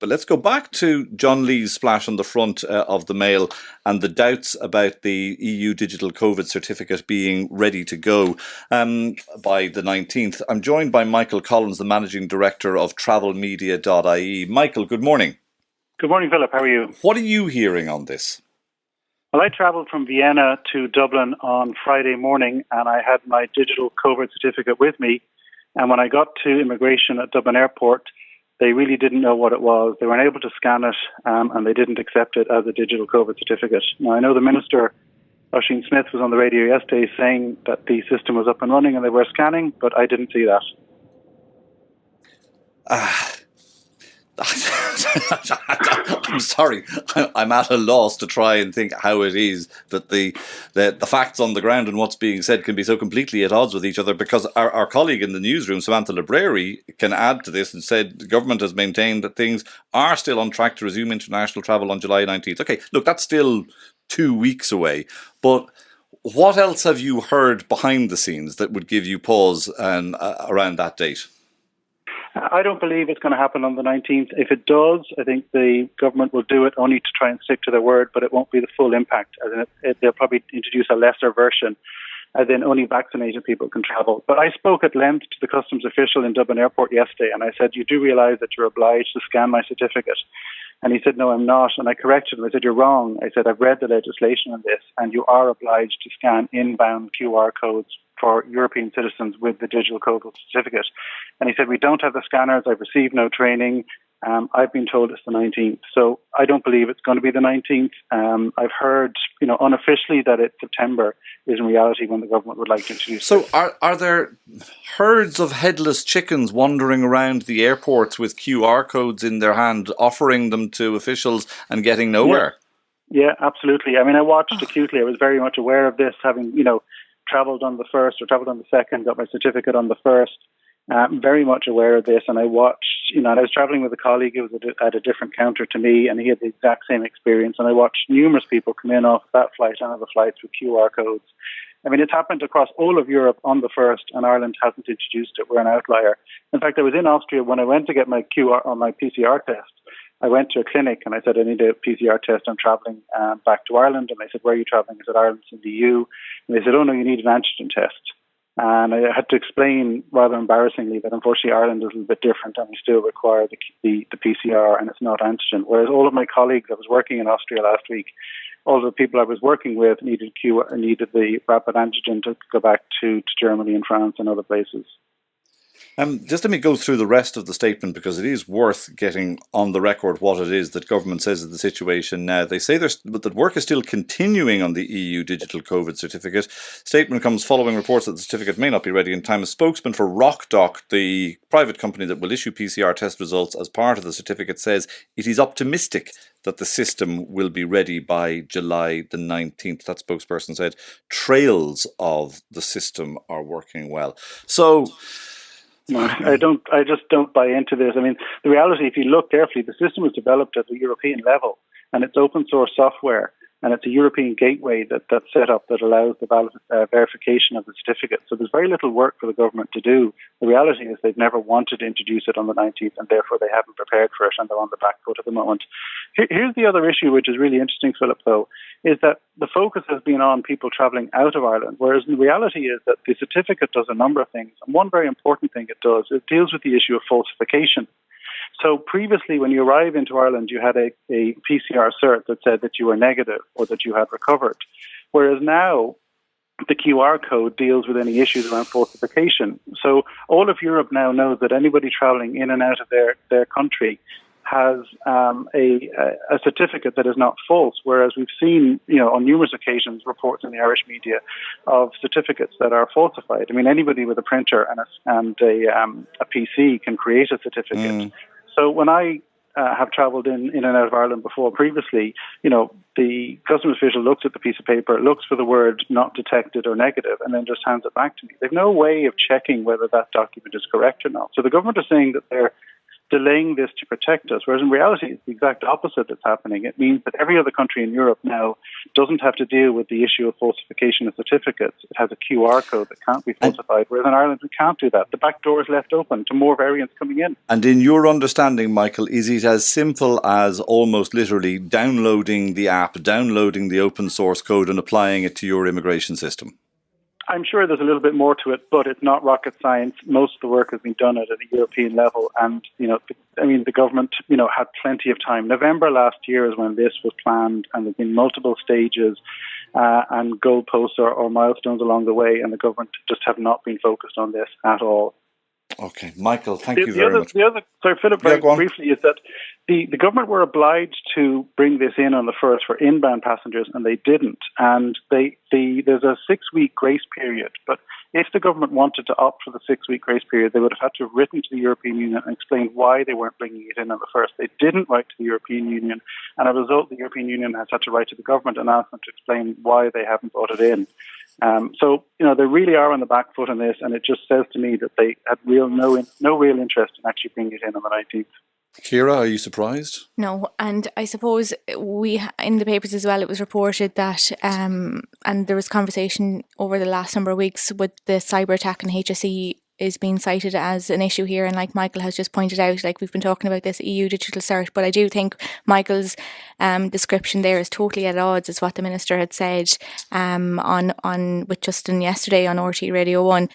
But let's go back to John Lee's splash on the front of the Mail and the doubts about the EU digital COVID certificate being ready to go by the 19th. I'm joined by Michael Collins, the Managing Director of TravelMedia.ie. Michael, good morning. Good morning, Philip. How are you? What are you hearing on this? Well, I travelled from Vienna to Dublin on Friday morning, and I had my digital COVID certificate with me. And when I got to immigration at Dublin Airport, they really didn't know what it was. They weren't able to scan it, and they didn't accept it as a digital COVID certificate. Now, I know the Minister, Ossian Smyth, was on the radio yesterday saying that the system was up and running and they were scanning, but I didn't see that. I'm sorry. I'm at a loss to try and think how it is that the facts on the ground and what's being said can be so completely at odds with each other, because our colleague in the newsroom, Samantha Library, can add to this and said the government has maintained that things are still on track to resume international travel on July 19th. Okay, look, that's still 2 weeks away, but what else have you heard behind the scenes that would give you pause around that date? I don't believe it's going to happen on the 19th. If it does, I think the government will do it only to try and stick to their word, but it won't be the full impact. They'll probably introduce a lesser version, and then only vaccinated people can travel. But I spoke at length to the customs official in Dublin Airport yesterday, and I said, you do realise that you're obliged to scan my certificate? And he said, no, I'm not. And I corrected him. I said, you're wrong. I said, I've read the legislation on this, and you are obliged to scan inbound QR codes for European citizens with the digital COVID certificate. And he said, we don't have the scanners. I've received no training. I've been told it's the 19th. So I don't believe it's going to be the 19th. I've heard, unofficially that it's September is in reality when the government would like to introduce it. So are there herds of headless chickens wandering around the airports with QR codes in their hand, offering them to officials and getting nowhere? Yeah, absolutely. I mean, I watched acutely. I was very much aware of this, having, travelled on the 1st or travelled on the 2nd, got my certificate on the 1st. I'm very much aware of this, and I watched, and I was travelling with a colleague who was at a different counter to me, and he had the exact same experience, and I watched numerous people come in off that flight and other flights with QR codes. I mean, it's happened across all of Europe on the 1st, and Ireland hasn't introduced it. We're an outlier. In fact, I was in Austria when I went to get my QR or my PCR test. I went to a clinic and I said, I need a PCR test. I'm travelling back to Ireland. And they said, where are you travelling? I said, Ireland's in the EU. And they said, oh, no, you need an antigen test. And I had to explain rather embarrassingly that unfortunately Ireland is a little bit different and we still require the PCR and it's not antigen. Whereas all of my colleagues, I was working in Austria last week, all the people I was working with needed the rapid antigen to go back to Germany and France and other places. Just let me go through the rest of the statement, because it is worth getting on the record what it is that government says of the situation now. They say that work is still continuing on the EU digital COVID certificate. Statement comes following reports that the certificate may not be ready in time. A spokesman for RocDoc, the private company that will issue PCR test results as part of the certificate, says it is optimistic that the system will be ready by July the 19th. That spokesperson said trails of the system are working well. So no, I just don't buy into this. I mean, the reality, if you look carefully, the system was developed at the European level, and it's open source software, and it's a European gateway that's set up that allows the verification of the certificate. So there's very little work for the government to do. The reality is they've never wanted to introduce it on the 19th, and therefore they haven't prepared for it, and they're on the back foot at the moment. Here's the other issue, which is really interesting, Philip, though, is that the focus has been on people travelling out of Ireland, whereas the reality is that the certificate does a number of things. And one very important thing it does, it deals with the issue of falsification. So previously, when you arrive into Ireland, you had a PCR cert that said that you were negative or that you had recovered. Whereas now, the QR code deals with any issues around falsification. So all of Europe now knows that anybody travelling in and out of their country has a certificate that is not false, whereas we've seen, on numerous occasions, reports in the Irish media of certificates that are falsified. I mean, anybody with a printer and a PC can create a certificate. So when I have travelled in and out of Ireland before previously, the customs official looks at the piece of paper, looks for the word not detected or negative, and then just hands it back to me. They've no way of checking whether that document is correct or not. So the government is saying that they're delaying this to protect us, whereas in reality it's the exact opposite that's happening. It means that every other country in Europe now doesn't have to deal with the issue of falsification of certificates. It has a QR code that can't be falsified, whereas in Ireland we can't do that. The back door is left open to more variants coming in. And in your understanding, Michael, is it as simple as almost literally downloading the app, downloading the open source code and applying it to your immigration system? I'm sure there's a little bit more to it, but it's not rocket science. Most of the work has been done at a European level, and the government, had plenty of time. November last year is when this was planned, and there's been multiple stages and goalposts or milestones along the way, and the government just have not been focused on this at all. Okay, Michael, thank you very much. Sorry, Philip, very briefly, is that the government were obliged to bring this in on the 1st for inbound passengers, and they didn't. And there's a 6-week grace period. But if the government wanted to opt for the 6-week grace period, they would have had to have written to the European Union and explained why they weren't bringing it in on the 1st. They didn't write to the European Union, and as a result, the European Union has had to write to the government and ask them to explain why they haven't brought it in. They really are on the back foot on this, and it just says to me that they had no real interest in actually bringing it in on the 19th. Ciara, are you surprised? No, and I suppose in the papers as well, it was reported that, and there was conversation over the last number of weeks with the cyber attack on HSE is being cited as an issue here, and like Michael has just pointed out, like we've been talking about this EU digital cert, but I do think Michael's description there is totally at odds, is what the Minister had said on with Justin yesterday on RTE Radio 1,